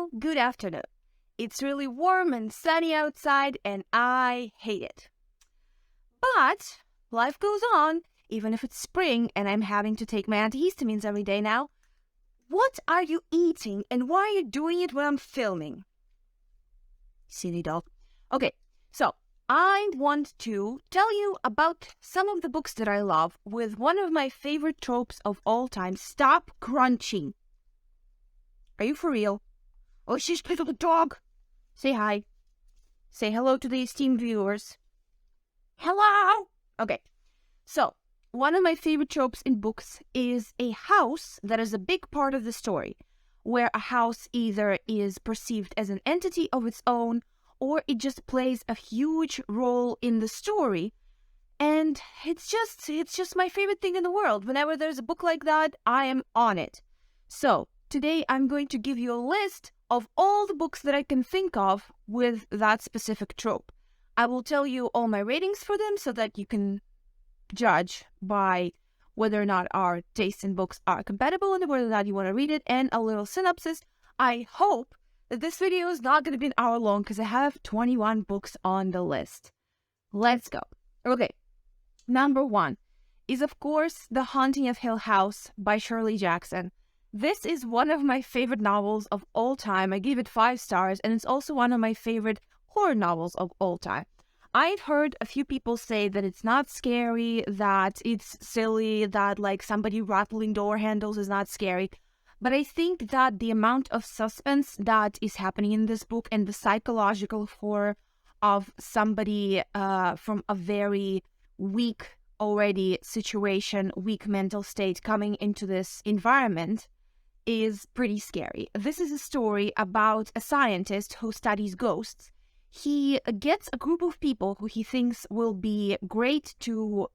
Well, good afternoon. It's really warm and sunny outside, and I hate it. But life goes on, even if it's spring and I'm having to take my antihistamines every day now. What are you eating, and why are you doing it when I'm filming? Silly dog. Okay, so I want to tell you about some of the books that I love with one of my favorite tropes of all time. Stop crunching. Are you for real? Oh, she's little dog. Say hi. Say hello to the esteemed viewers. Hello! Okay, so one of my favorite tropes in books is a house that is a big part of the story, where a house either is perceived as an entity of its own, or it just plays a huge role in the story. And it's just my favorite thing in the world. Whenever there's a book like that, I am on it. So today I'm going to give you a list of all the books that I can think of with that specific trope. I will tell you all my ratings for them so that you can judge by whether or not our tastes in books are compatible and whether or not you want to read it, and a little synopsis. I hope that this video is not going to be an hour long because I have 21 books on the list. Let's go. Okay, number 1 is, of course, The Haunting of Hill House by Shirley Jackson. This is one of my favorite novels of all time. I give it 5 stars, and it's also one of my favorite horror novels of all time. I've heard a few people say that it's not scary, that it's silly, that like somebody rattling door handles is not scary. But I think that the amount of suspense that is happening in this book and the psychological horror of somebody from a very weak already situation, weak mental state coming into this environment is pretty scary. This is a story about a scientist who studies ghosts. He gets a group of people who he thinks will be great to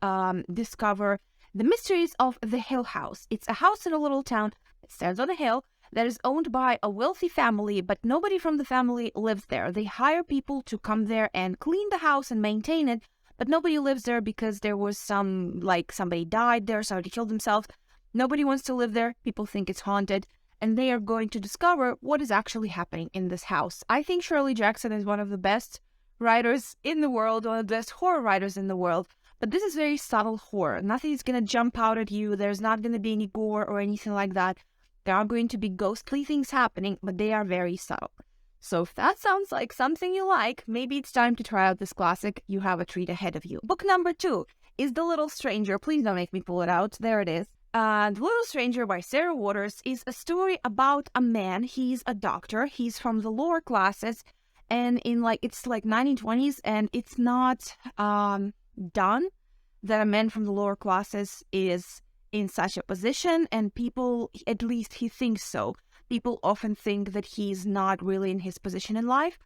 discover the mysteries of the Hill House. It's a house in a little town that stands on a hill that is owned by a wealthy family, but nobody from the family lives there. They hire people to come there and clean the house and maintain it, but nobody lives there because there was somebody died there, somebody killed themselves. Nobody wants to live there. People think it's haunted, and they are going to discover what is actually happening in this house. I think Shirley Jackson is one of the best writers in the world, one of the best horror writers in the world. But this is very subtle horror. Nothing's going to jump out at you. There's not going to be any gore or anything like that. There are going to be ghostly things happening, but they are very subtle. So if that sounds like something you like, maybe it's time to try out this classic. You have a treat ahead of you. Book number 2 is The Little Stranger. Please don't make me pull it out. There it is. The Little Stranger by Sarah Waters is a story about a man. He's a doctor. He's from the lower classes, and it's 1920s, and it's not done that a man from the lower classes is in such a position, and people, at least he thinks so. People often think that he's not really in his position in life.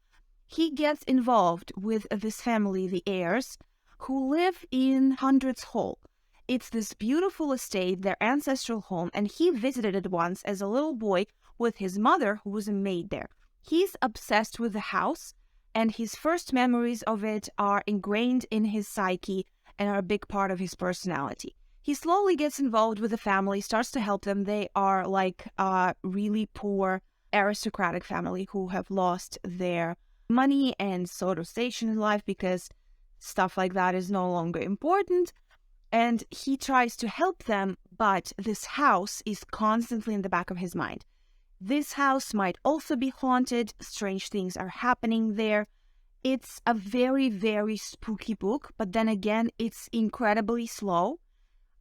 He gets involved with this family, the heirs, who live in Hundreds Hall. It's this beautiful estate, their ancestral home, and he visited it once as a little boy with his mother, who was a maid there. He's obsessed with the house, and his first memories of it are ingrained in his psyche and are a big part of his personality. He slowly gets involved with the family, starts to help them. They are like a really poor aristocratic family who have lost their money and sort of station in life because stuff like that is no longer important. And he tries to help them, but this house is constantly in the back of his mind. This house might also be haunted. Strange things are happening there. It's a very, very spooky book, but then again, it's incredibly slow.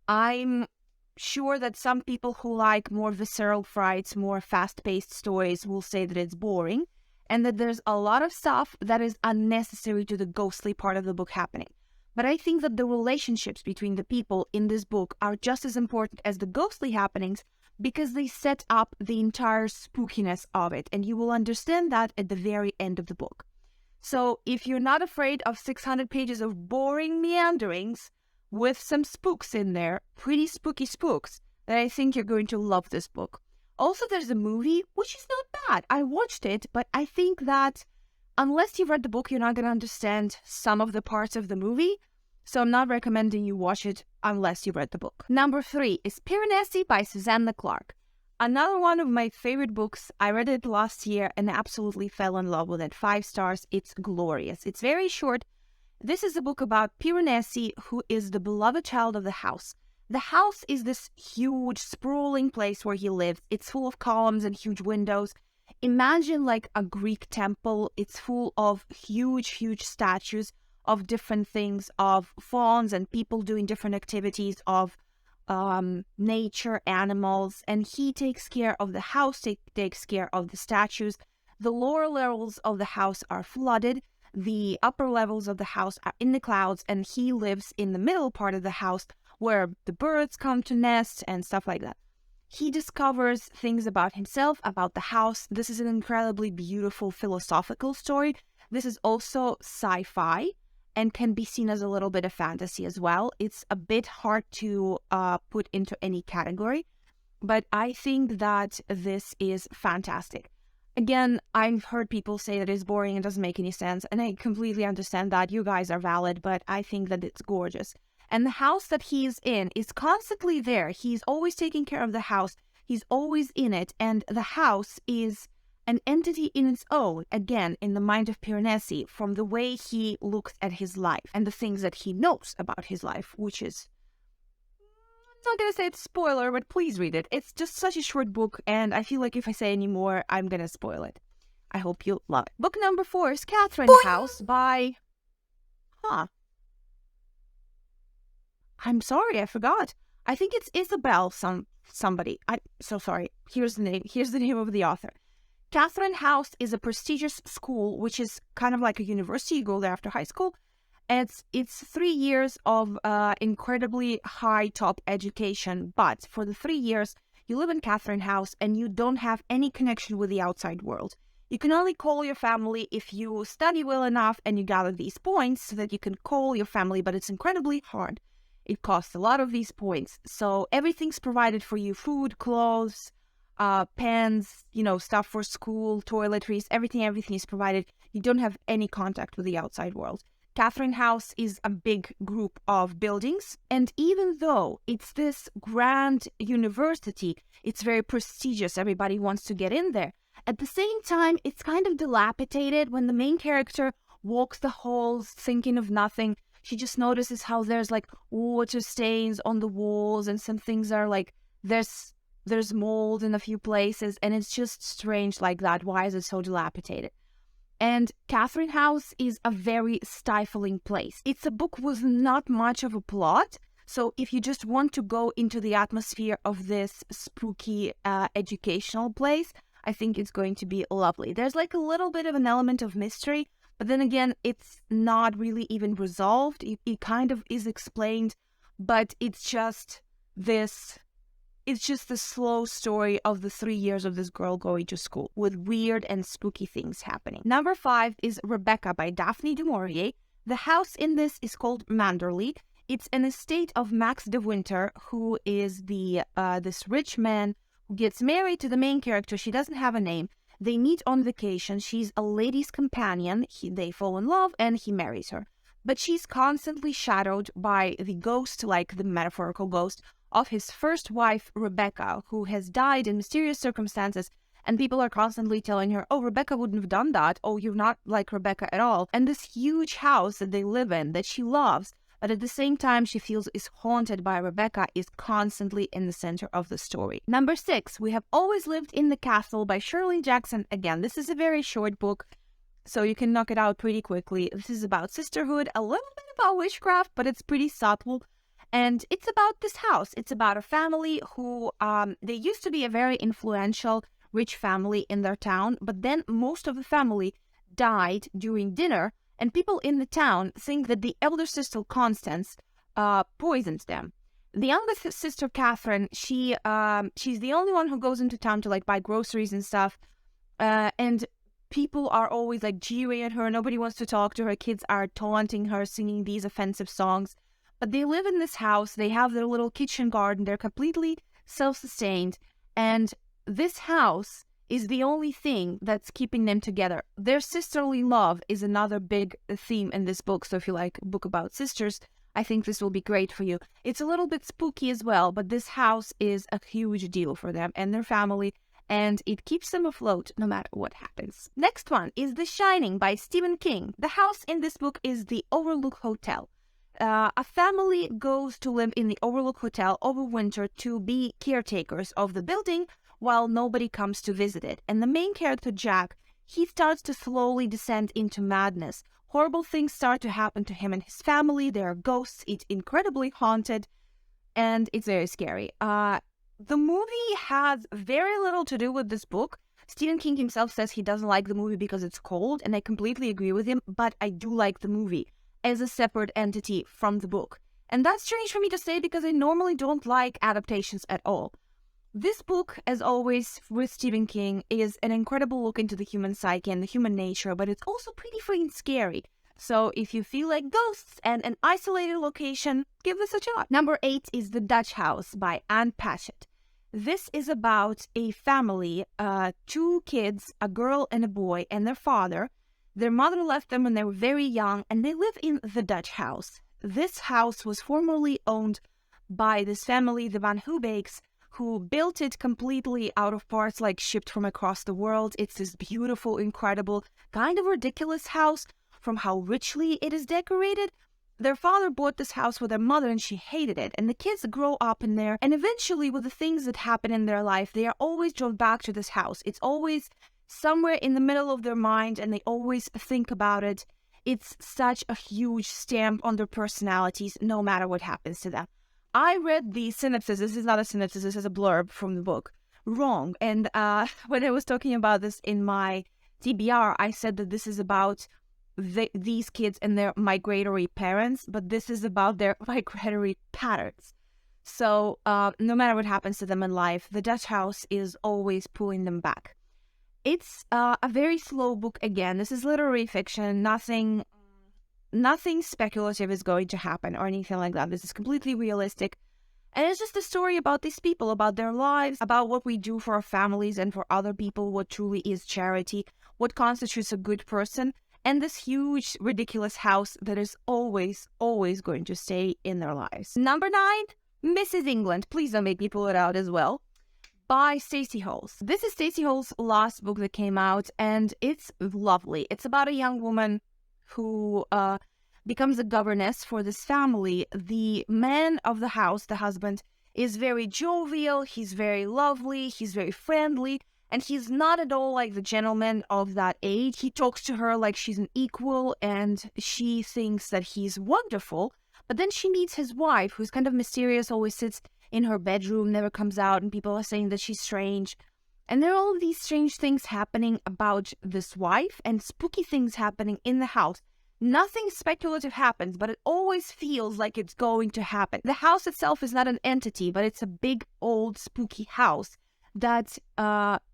I'm sure that some people who like more visceral frights, more fast-paced stories will say that it's boring, and that there's a lot of stuff that is unnecessary to the ghostly part of the book happening. But I think that the relationships between the people in this book are just as important as the ghostly happenings because they set up the entire spookiness of it, and you will understand that at the very end of the book. So if you're not afraid of 600 pages of boring meanderings with some spooks in there, pretty spooky spooks, then I think you're going to love this book. Also, there's a movie, which is not bad. I watched it, but I think that unless you've read the book, you're not going to understand some of the parts of the movie. So I'm not recommending you watch it unless you've read the book. Number 3 is Piranesi by Susanna Clarke. Another one of my favorite books. I read it last year and absolutely fell in love with it. 5 stars. It's glorious. It's very short. This is a book about Piranesi, who is the beloved child of the house. The house is this huge, sprawling place where he lives. It's full of columns and huge windows. Imagine like a Greek temple. It's full of huge, huge statues of different things, of fawns and people doing different activities, of nature, animals, and he takes care of the house, takes care of the statues. The lower levels of the house are flooded. The upper levels of the house are in the clouds, and he lives in the middle part of the house where the birds come to nest and stuff like that. He discovers things about himself, about the house. This is an incredibly beautiful philosophical story. This is also sci-fi and can be seen as a little bit of fantasy as well. It's a bit hard to put into any category, but I think that this is fantastic. Again, I've heard people say that it's boring and doesn't make any sense, and I completely understand that. You guys are valid, but I think that it's gorgeous. And the house that he's in is constantly there. He's always taking care of the house. He's always in it, and the house is an entity in its own, again, in the mind of Piranesi, from the way he looks at his life and the things that he knows about his life, which is, I'm not going to say it's a spoiler, but please read it. It's just such a short book, and I feel like if I say any more, I'm going to spoil it. I hope you'll love it. Book number 4 is Catherine House by... I'm sorry, I forgot. I think it's Isabel somebody. I'm so sorry. Here's the name. Here's the name of the author. Catherine House is a prestigious school, which is kind of like a university. You go there after high school. It's 3 years of incredibly high top education. But for the 3 years, you live in Catherine House and you don't have any connection with the outside world. You can only call your family if you study well enough and you gather these points so that you can call your family, but it's incredibly hard. It costs a lot of these points. So everything's provided for you: food, clothes, pens, stuff for school, toiletries, everything is provided. You don't have any contact with the outside world. Catherine House is a big group of buildings, and even though it's this grand university, it's very prestigious, everybody wants to get in there. At the same time, it's kind of dilapidated. When the main character walks the halls thinking of nothing, she just notices how there's like water stains on the walls, and some things are like, there's mold in a few places, and it's just strange like that. Why is it so dilapidated? And Catherine House is a very stifling place. It's a book with not much of a plot, so if you just want to go into the atmosphere of this spooky educational place, I think it's going to be lovely. There's like a little bit of an element of mystery, but then again, it's not really even resolved. It kind of is explained, but it's just the slow story of the 3 years of this girl going to school with weird and spooky things happening. Number 5 is Rebecca by Daphne du Maurier. The house in this is called Manderley. It's an estate of Max de Winter, who is this rich man who gets married to the main character. She doesn't have a name. They meet on vacation. She's a lady's companion. They fall in love and he marries her. But she's constantly shadowed by the ghost, like the metaphorical ghost, of his first wife, Rebecca, who has died in mysterious circumstances, and people are constantly telling her, oh, Rebecca wouldn't have done that, oh, you're not like Rebecca at all. And this huge house that they live in, that she loves, but at the same time she feels is haunted by Rebecca, is constantly in the center of the story. Number 6, We Have Always Lived in the Castle by Shirley Jackson. Again, this is a very short book, so you can knock it out pretty quickly. This is about sisterhood, a little bit about witchcraft, but it's pretty subtle. And it's about this house. It's about a family who, they used to be a very influential, rich family in their town, but then most of the family died during dinner, and people in the town think that the elder sister, Constance, poisoned them. The younger sister, Catherine, she's the only one who goes into town to like buy groceries and stuff, and people are always like jeering at her. Nobody wants to talk to her. Kids are taunting her, singing these offensive songs. But they live in this house, they have their little kitchen garden, they're completely self-sustained, and this house is the only thing that's keeping them together. Their sisterly love is another big theme in this book, so if you like a book about sisters, I think this will be great for you. It's a little bit spooky as well, but this house is a huge deal for them and their family, and it keeps them afloat no matter what happens. Next one is The Shining by Stephen King. The house in this book is the Overlook Hotel. A family goes to live in the Overlook Hotel over winter to be caretakers of the building while nobody comes to visit it. And the main character, Jack, he starts to slowly descend into madness. Horrible things start to happen to him and his family. There are ghosts. It's incredibly haunted, and it's very scary. The movie has very little to do with this book. Stephen King himself says he doesn't like the movie because it's cold, and I completely agree with him, but I do like the movie as a separate entity from the book. And that's strange for me to say because I normally don't like adaptations at all. This book, as always with Stephen King, is an incredible look into the human psyche and the human nature, but it's also pretty freaking scary. So if you feel like ghosts and an isolated location, give this a shot. Number 8 is The Dutch House by Anne Patchett. This is about a family, 2 kids, a girl and a boy, and their father. Their mother left them when they were very young, and they live in the Dutch house. This house was formerly owned by this family, the Van Hoebekes, who built it completely out of parts like shipped from across the world. It's this beautiful, incredible, kind of ridiculous house from how richly it is decorated. Their father bought this house for their mother and she hated it. And the kids grow up in there. And eventually, with the things that happen in their life, they are always drawn back to this house. It's always somewhere in the middle of their mind and they always think about it. It's such a huge stamp on their personalities, no matter what happens to them. I read the synopsis. This is not a synopsis. This is a blurb from the book. Wrong. And when I was talking about this in my TBR, I said that this is about these kids and their migratory parents, but this is about their migratory patterns. So no matter what happens to them in life, the Dutch house is always pulling them back. It's a very slow book again. This is literary fiction. Nothing speculative is going to happen or anything like that. This is completely realistic. And it's just a story about these people, about their lives, about what we do for our families and for other people, what truly is charity, what constitutes a good person, and this huge, ridiculous house that is always, always going to stay in their lives. Number 9, Mrs. England. Please don't make me pull it out as well. By Stacey Holmes. This is Stacey Holmes' last book that came out, and it's lovely. It's about a young woman who becomes a governess for this family. The man of the house, the husband, is very jovial, he's very lovely, he's very friendly, and he's not at all like the gentleman of that age. He talks to her like she's an equal, and she thinks that he's wonderful. But then she meets his wife, who's kind of mysterious, always sits in her bedroom, never comes out, and people are saying that she's strange. And there are all these strange things happening about this wife and spooky things happening in the house. Nothing speculative happens, but it always feels like it's going to happen. The house itself is not an entity, but it's a big, old, spooky house that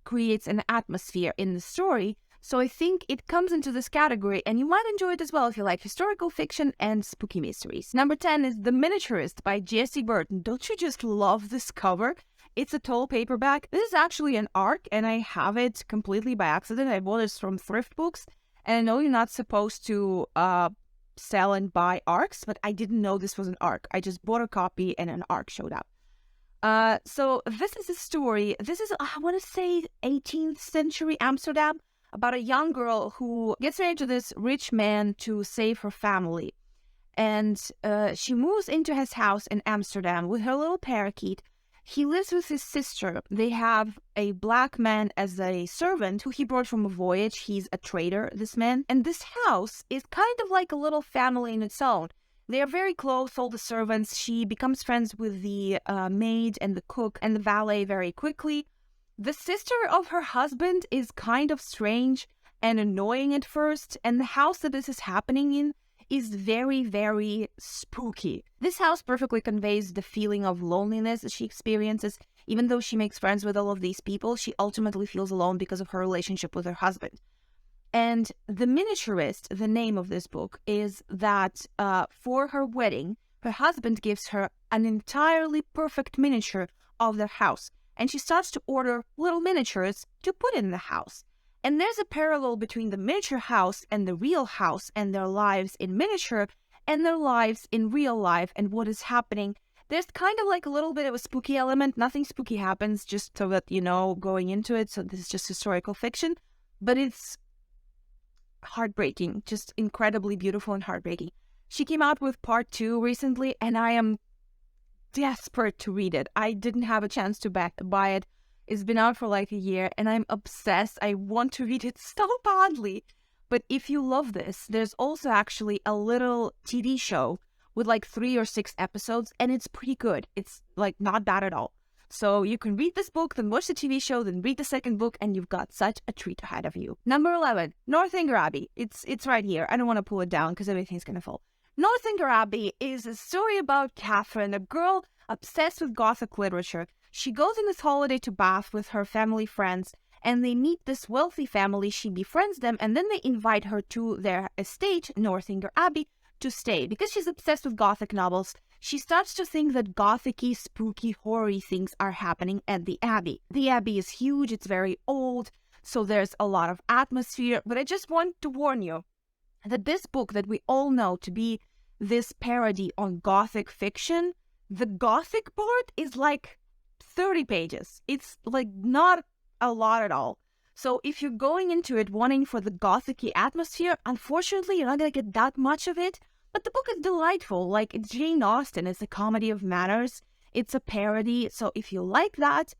creates an atmosphere in the story. So I think it comes into this category, and you might enjoy it as well if you like historical fiction and spooky mysteries. Number 10 is The Miniaturist by Jessie Burton. Don't you just love this cover? It's a tall paperback. This is actually an ARC, and I have it completely by accident. I bought it from Thrift Books, and I know you're not supposed to sell and buy ARCs, but I didn't know this was an ARC. I just bought a copy, and an ARC showed up. So this is a story. This is, I want to say, 18th century Amsterdam, about a young girl who gets married to this rich man to save her family. And she moves into his house in Amsterdam with her little parakeet. He lives with his sister. They have a black man as a servant who he brought from a voyage. He's a trader, this man. And this house is kind of like a little family in its own. They are very close, all the servants. She becomes friends with the maid and the cook and the valet very quickly. The sister of her husband is kind of strange and annoying at first, and the house that this is happening in is very, very spooky. This house perfectly conveys the feeling of loneliness that she experiences. Even though she makes friends with all of these people, she ultimately feels alone because of her relationship with her husband. And The Miniaturist, the name of this book, is that for her wedding, her husband gives her an entirely perfect miniature of their house. And she starts to order little miniatures to put in the house. And there's a parallel between the miniature house and the real house and their lives in miniature and their lives in real life and what is happening. There's kind of like a little bit of a spooky element. Nothing spooky happens, just so that you know going into it. So this is just historical fiction, but it's heartbreaking, just incredibly beautiful and heartbreaking. She came out with part 2 recently, and I am desperate to read it. I didn't have a chance to buy it. It's been out for like a year, and I'm obsessed. I want to read it so badly. But if you love this, there's also actually a little TV show with like 3 or 6 episodes, and it's pretty good. It's like not bad at all. So you can read this book, then watch the TV show, then read the second book, and you've got such a treat ahead of you. Number 11, Northanger Abbey. It's right here. I don't want to pull it down because everything's gonna fall. Northanger Abbey is a story about Catherine, a girl obsessed with Gothic literature. She goes on this holiday to Bath with her family friends, and they meet this wealthy family. She befriends them, and then they invite her to their estate, Northanger Abbey, to stay. Because she's obsessed with Gothic novels, she starts to think that Gothic-y, spooky, horror-y things are happening at the Abbey. The Abbey is huge, it's very old, so there's a lot of atmosphere. But I just want to warn you that this book that we all know to be this parody on Gothic fiction, the Gothic part is like 30 pages. It's like not a lot at all. So if you're going into it wanting for the Gothic-y atmosphere, unfortunately, you're not going to get that much of it. But the book is delightful. Like, it's Jane Austen. It's a comedy of manners. It's a parody. So if you like that,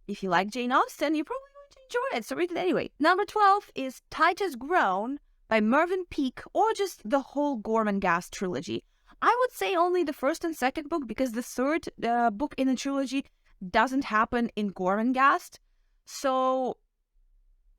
if you like Jane Austen, you're probably going to enjoy it. So read it anyway. Number 12 is Titus Grown by Mervyn Peake, or just the whole Gormenghast trilogy. I would say only the first and second book, because the third book in the trilogy doesn't happen in Gormenghast. So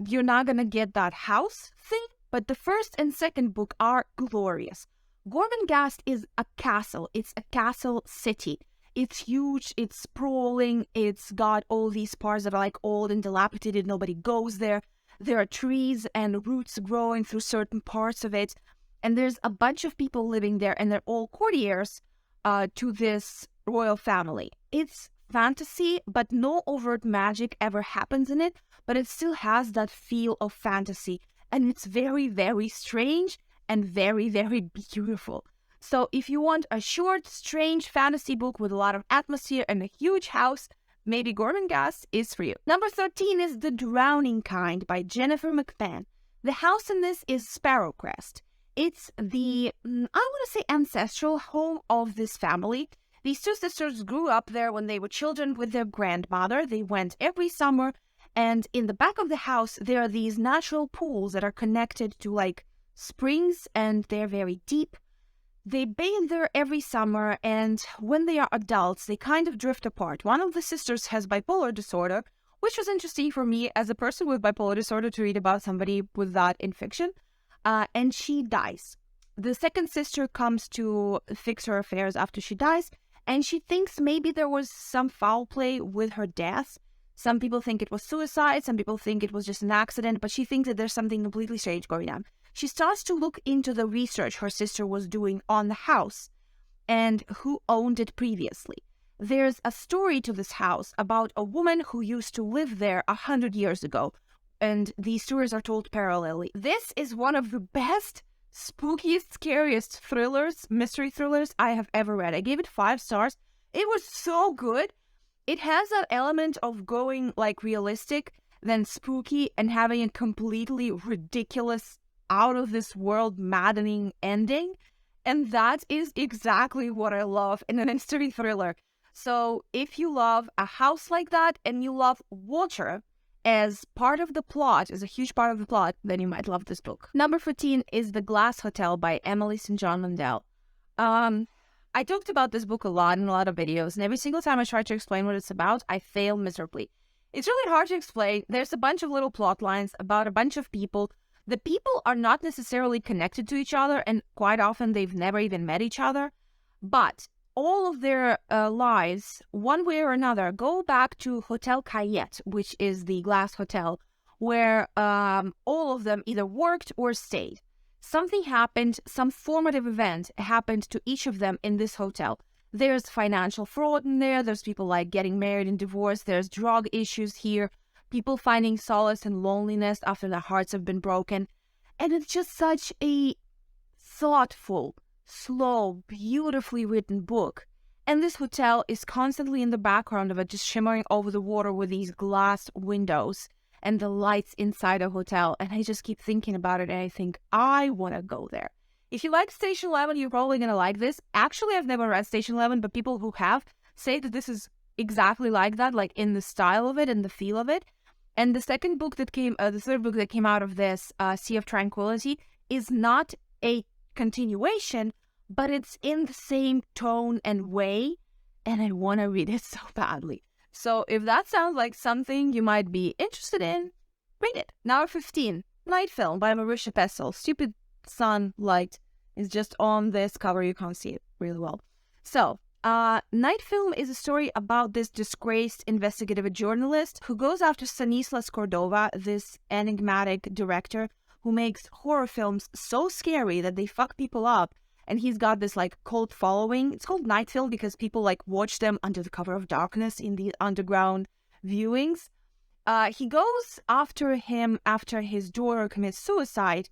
you're not going to get that house thing, but the first and second book are glorious. Gormenghast is a castle. It's a castle city. It's huge, it's sprawling, it's got all these parts that are like old and dilapidated, nobody goes there. There are trees and roots growing through certain parts of it, and there's a bunch of people living there, and they're all courtiers to this royal family. It's fantasy, but no overt magic ever happens in it, but it still has that feel of fantasy, and it's very, very strange and very, very beautiful. So if you want a short, strange fantasy book with a lot of atmosphere and a huge house, maybe Gormenghast is for you. Number 13 is The Drowning Kind by Jennifer McMahon. The house in this is Sparrowcrest. It's the, I want to say, ancestral home of this family. These two sisters grew up there when they were children with their grandmother. They went every summer, and in the back of the house, there are these natural pools that are connected to like springs, and they're very deep. They bathe there every summer, and when they are adults, they kind of drift apart. One of the sisters has bipolar disorder, which was interesting for me as a person with bipolar disorder to read about somebody with that in fiction, and she dies. The second sister comes to fix her affairs after she dies, and she thinks maybe there was some foul play with her death. Some people think it was suicide, some people think it was just an accident, but she thinks that there's something completely strange going on. She starts to look into the research her sister was doing on the house and who owned it previously. There's a story to this house about a woman who used to live there 100 years ago, and these stories are told parallelly. This is one of the best, spookiest, scariest thrillers, mystery thrillers I have ever read. I gave it 5 stars. It was so good. It has that element of going like realistic, then spooky, and having a completely ridiculous, out of this world, maddening ending. And that is exactly what I love in a mystery thriller. So if you love a house like that and you love water as part of the plot, as a huge part of the plot, then you might love this book. Number 14 is The Glass Hotel by Emily St. John Mandel. I talked about this book a lot in a lot of videos, and every single time I try to explain what it's about, I fail miserably. It's really hard to explain. There's a bunch of little plot lines about a bunch of people. The people are not necessarily connected to each other, and quite often they've never even met each other. But all of their lives, one way or another, go back to Hotel Cayette, which is the glass hotel, where all of them either worked or stayed. Something happened, some formative event happened to each of them in this hotel. There's financial fraud in there, there's people like getting married and divorced, there's drug issues here, people finding solace and loneliness after their hearts have been broken. And it's just such a thoughtful, slow, beautifully written book. And this hotel is constantly in the background of it, just shimmering over the water with these glass windows and the lights inside a hotel. And I just keep thinking about it, and I think, I want to go there. If you like Station 11, you're probably going to like this. Actually, I've never read Station 11, but people who have say that this is exactly like that, like in the style of it and the feel of it. And the third book that came out of this, Sea of Tranquility, is not a continuation, but it's in the same tone and way, and I want to read it so badly. So if that sounds like something you might be interested in, read it. Number 15, Night Film by Marisha Pessel. Stupid sunlight is just on this cover. You can't see it really well. So, Night Film is a story about this disgraced investigative journalist who goes after Stanislas Cordova, this enigmatic director who makes horror films so scary that they fuck people up. And he's got this like cult following. It's called Night Film because people like watch them under the cover of darkness in the underground viewings. He goes after him after his daughter commits suicide.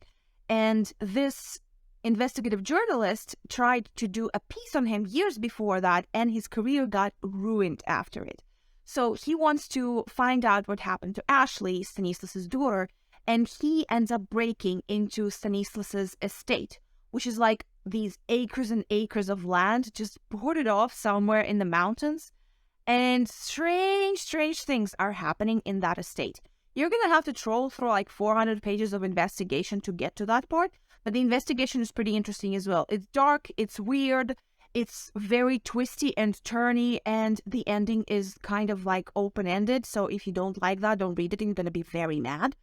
And this investigative journalist tried to do a piece on him years before that, and his career got ruined after it. So he wants to find out what happened to Ashley, Stanislas's daughter, and he ends up breaking into Stanislas's estate, which is like these acres and acres of land just boarded off somewhere in the mountains. And strange things are happening in that estate. You're going to have to troll through like 400 pages of investigation to get to that part, but the investigation is pretty interesting as well. It's dark, it's weird, it's very twisty and turny, and the ending is kind of like open-ended, so if you don't like that, don't read it, you're going to be very mad.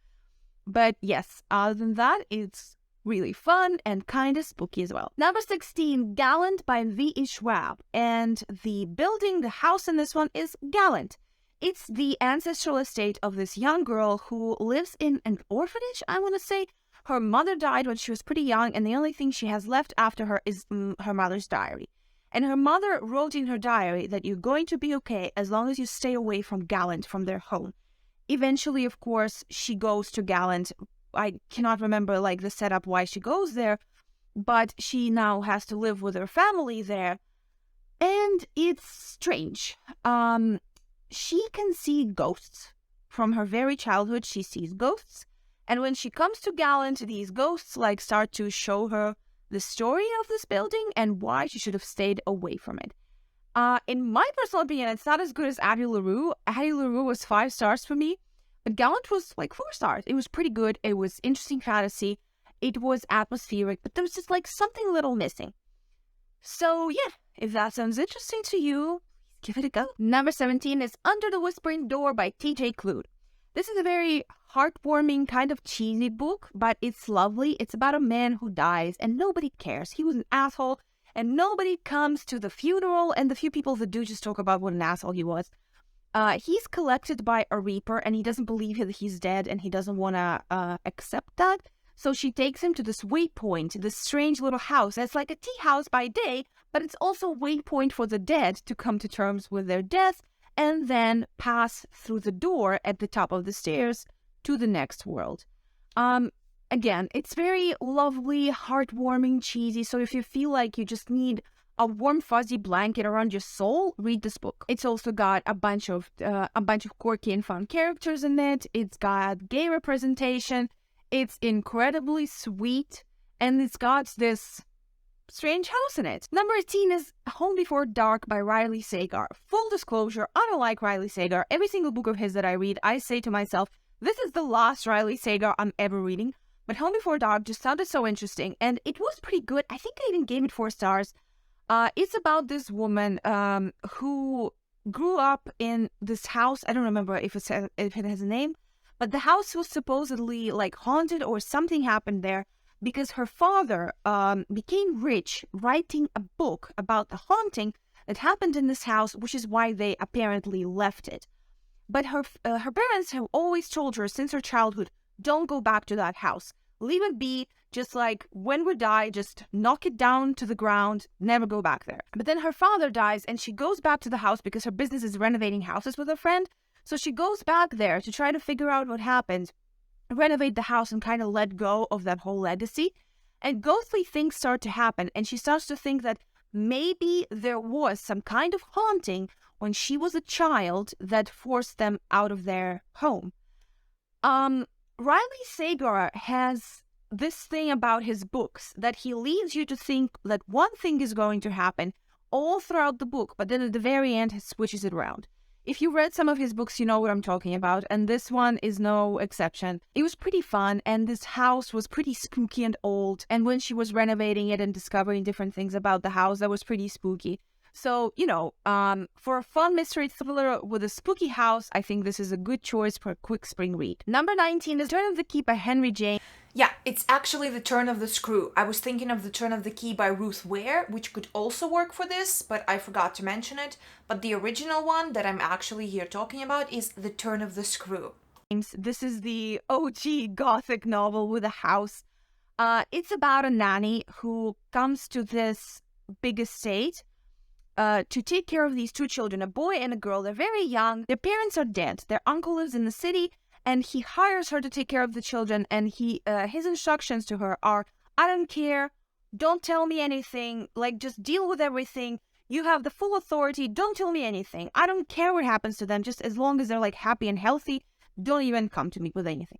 But yes, other than that, it's really fun and kind of spooky as well. Number 16, Gallant by V.E. Schwab, and the house in this one is Gallant. It's the ancestral estate of this young girl who lives in an orphanage, I want to say. Her mother died when she was pretty young, and the only thing she has left after her is her mother's diary. And her mother wrote in her diary that you're going to be okay as long as you stay away from Gallant, from their home. Eventually, of course, she goes to Gallant. I cannot remember like the setup why she goes there, but she now has to live with her family there. And it's strange. She can see ghosts. From her very childhood, she sees ghosts. And when she comes to Gallant, these ghosts like start to show her the story of this building and why she should have stayed away from it. In my personal opinion, it's not as good as Addie LaRue. Addie LaRue was 5 stars for me, but Gallant was like 4 stars. It was pretty good. It was interesting fantasy. It was atmospheric, but there was just like something a little missing. So yeah, if that sounds interesting to you, give it a go. Number 17 is Under the Whispering Door by T.J. Klute. This is a very heartwarming, kind of cheesy book, but it's lovely. It's about a man who dies and nobody cares. He was an asshole and nobody comes to the funeral, and the few people that do just talk about what an asshole he was. He's collected by a reaper and he doesn't believe that he's dead and he doesn't want to accept that. So she takes him to this waypoint, this strange little house. It's like a tea house by day, but it's also a waypoint for the dead to come to terms with their death and then pass through the door at the top of the stairs to the next world. Again, it's very lovely, heartwarming, cheesy. So if you feel like you just need a warm, fuzzy blanket around your soul, read this book. It's also got a bunch of quirky and fun characters in it. It's got gay representation. It's incredibly sweet, and it's got this strange house in it. Number 18 is Home Before Dark by Riley Sagar. Full disclosure, I don't like Riley Sagar. Every single book of his that I read, I say to myself, this is the last Riley Sagar I'm ever reading. But Home Before Dark just sounded so interesting, and it was pretty good. I think I even gave it 4 stars. It's about this woman who grew up in this house. I don't remember if it has a name. But the house was supposedly like haunted or something happened there because her father became rich writing a book about the haunting that happened in this house, which is why they apparently left it. But her parents have always told her since her childhood, don't go back to that house. Leave it be. Just like when we die, just knock it down to the ground. Never go back there. But then her father dies and she goes back to the house because her business is renovating houses with a friend. So she goes back there to try to figure out what happened, renovate the house, and kind of let go of that whole legacy. And ghostly things start to happen, and she starts to think that maybe there was some kind of haunting when she was a child that forced them out of their home. Riley Sager has this thing about his books that he leaves you to think that one thing is going to happen all throughout the book, but then at the very end, he switches it around. If you read some of his books, you know what I'm talking about, and this one is no exception. It was pretty fun, and this house was pretty spooky and old, and when she was renovating it and discovering different things about the house, that was pretty spooky. So, for a fun mystery thriller with a spooky house, I think this is a good choice for a quick spring read. Number 19 is Turn of the Key by Henry James. Yeah, it's actually The Turn of the Screw. I was thinking of The Turn of the Key by Ruth Ware, which could also work for this, but I forgot to mention it. But the original one that I'm actually here talking about is The Turn of the Screw. This is the OG Gothic novel with a house. It's about a nanny who comes to this big estate to take care of these two children, a boy and a girl. They're very young. Their parents are dead. Their uncle lives in the city, and he hires her to take care of the children. And his instructions to her are, I don't care. Don't tell me anything. Like, just deal with everything. You have the full authority. Don't tell me anything. I don't care what happens to them. Just as long as they're like happy and healthy, don't even come to me with anything.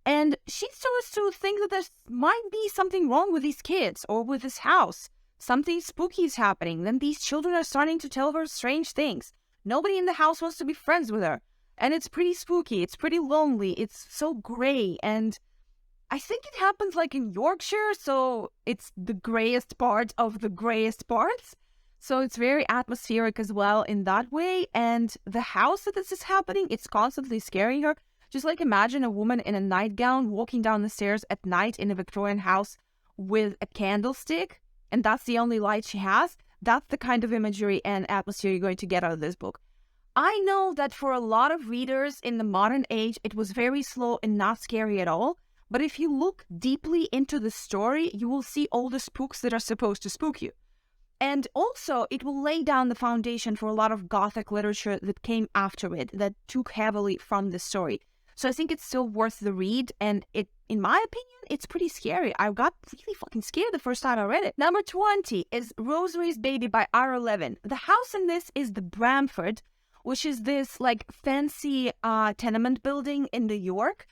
And she starts to think that there might be something wrong with these kids or with this house. Something spooky is happening. Then these children are starting to tell her strange things. Nobody in the house wants to be friends with her. And it's pretty spooky. It's pretty lonely. It's so gray. And I think it happens like in Yorkshire. So it's the grayest part of the grayest parts. So it's very atmospheric as well in that way. And the house that this is happening, it's constantly scaring her. Just like imagine a woman in a nightgown walking down the stairs at night in a Victorian house with a candlestick. And that's the only light she has. That's the kind of imagery and atmosphere you're going to get out of this book. I know that for a lot of readers in the modern age, it was very slow and not scary at all. But if you look deeply into the story, you will see all the spooks that are supposed to spook you. And also, it will lay down the foundation for a lot of Gothic literature that came after it, that took heavily from the story. So I think it's still worth the read, and in my opinion, it's pretty scary. I got really fucking scared the first time I read it. Number 20 is Rosemary's Baby by Ira Levin. The house in this is the Bramford, which is this like fancy tenement building in New York,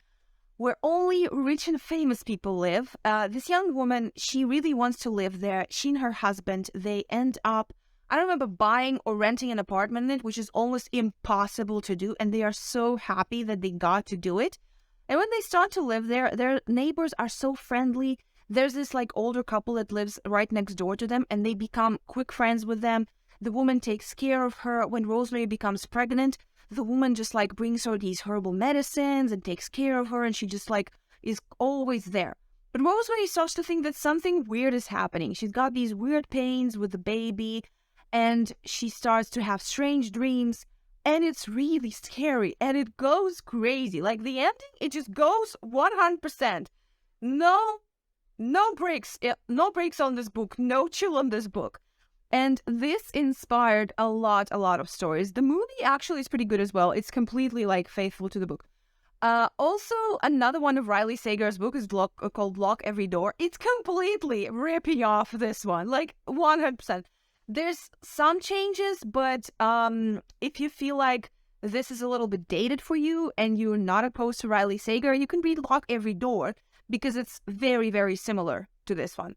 where only rich and famous people live. This young woman, she really wants to live there. She and her husband, they end up, I don't remember, buying or renting an apartment in it, which is almost impossible to do. And they are so happy that they got to do it. And when they start to live there, their neighbors are so friendly. There's this like older couple that lives right next door to them, and they become quick friends with them. The woman takes care of her. When Rosemary becomes pregnant, the woman just like brings her these herbal medicines and takes care of her, and she just like is always there. But Rosemary starts to think that something weird is happening. She's got these weird pains with the baby, and she starts to have strange dreams, and it's really scary, and it goes crazy. Like the ending, it just goes 100%. No breaks on this book, no chill on this book. And this inspired a lot of stories. The movie actually is pretty good as well. It's completely like faithful to the book. Also, another one of Riley Sager's book is called Lock Every Door. It's completely ripping off this one, like 100%. There's some changes, but if you feel like this is a little bit dated for you and you're not opposed to Riley Sager, you can read Lock Every Door because it's very, very similar to this one.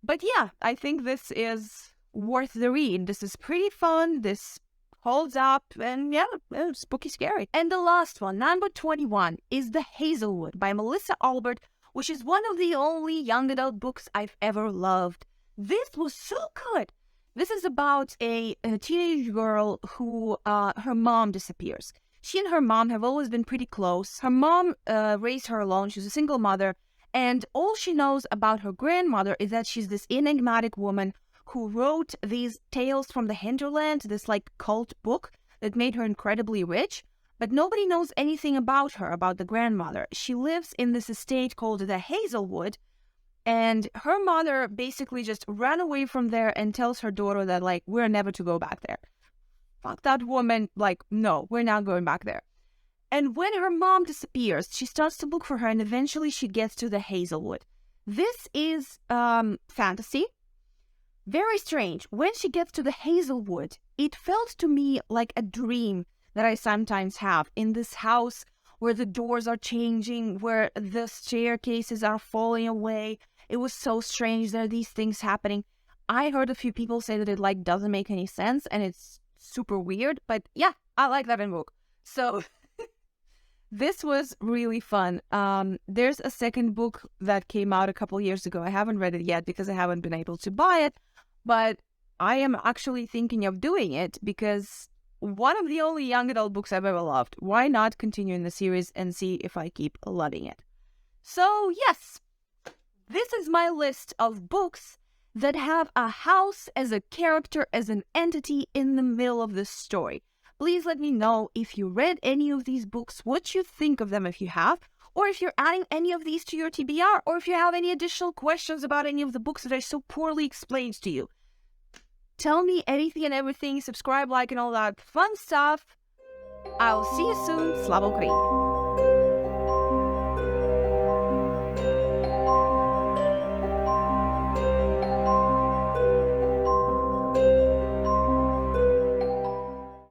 But yeah, I think this is worth the read. This is pretty fun. This holds up, and yeah, it's spooky scary. And the last one, number 21, is The Hazelwood by Melissa Albert, which is one of the only young adult books I've ever loved. This was so good. This is about a teenage girl who, her mom disappears. She and her mom have always been pretty close. Her mom raised her alone. She's a single mother. And all she knows about her grandmother is that she's this enigmatic woman who wrote these tales from the hinterland, this like cult book that made her incredibly rich. But nobody knows anything about her, about the grandmother. She lives in this estate called the Hazelwood. And her mother basically just ran away from there and tells her daughter that, like, we're never to go back there. Fuck that woman. Like, no, we're not going back there. And when her mom disappears, she starts to look for her, and eventually she gets to the Hazelwood. This is fantasy. Very strange. When she gets to the Hazelwood, it felt to me like a dream that I sometimes have in this house where the doors are changing, where the staircases are falling away. It was so strange. There are these things happening. I heard a few people say that it like doesn't make any sense and it's super weird, but yeah, I like that in book. So this was really fun. There's a second book that came out a couple years ago. I haven't read it yet because I haven't been able to buy it, but I am actually thinking of doing it because one of the only young adult books I've ever loved. Why not continue in the series and see if I keep loving it? So yes, this is my list of books that have a house as a character, as an entity in the middle of the story. Please let me know if you read any of these books, what you think of them if you have, or if you're adding any of these to your TBR, or if you have any additional questions about any of the books that I so poorly explained to you. Tell me anything and everything, subscribe, like, and all that fun stuff. I'll see you soon. Slava Ukraini!